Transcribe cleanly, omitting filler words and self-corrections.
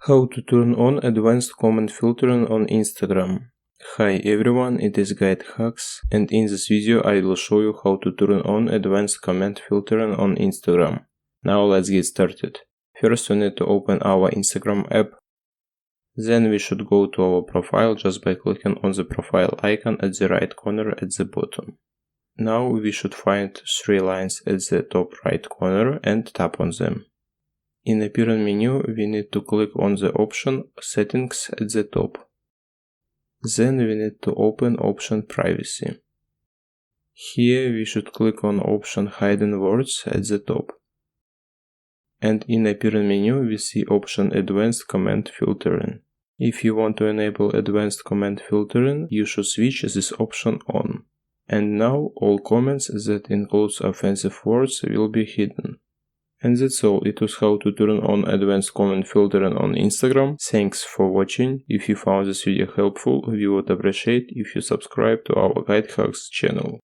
How to turn on advanced comment filtering on Instagram. Hi everyone, it is GuideHacks, and in this video I will show you how to turn on advanced comment filtering on Instagram. Now let's get started. First we need to open our Instagram app. Then we should go to our profile just by clicking on the profile icon at the right corner at the bottom. Now we should find three lines at the top right corner and tap on them. In the appearance menu, we need to click on the option Settings at the top. Then we need to open option Privacy. Here we should click on option Hidden Words at the top. And in the appearance menu, we see option Advanced Comment Filtering. If you want to enable Advanced Comment Filtering, you should switch this option on. And now all comments that include offensive words will be hidden. And that's all. It was how to turn on advanced comment filtering on Instagram. Thanks for watching. If you found this video helpful, we would appreciate if you subscribe to our GuideHacks channel.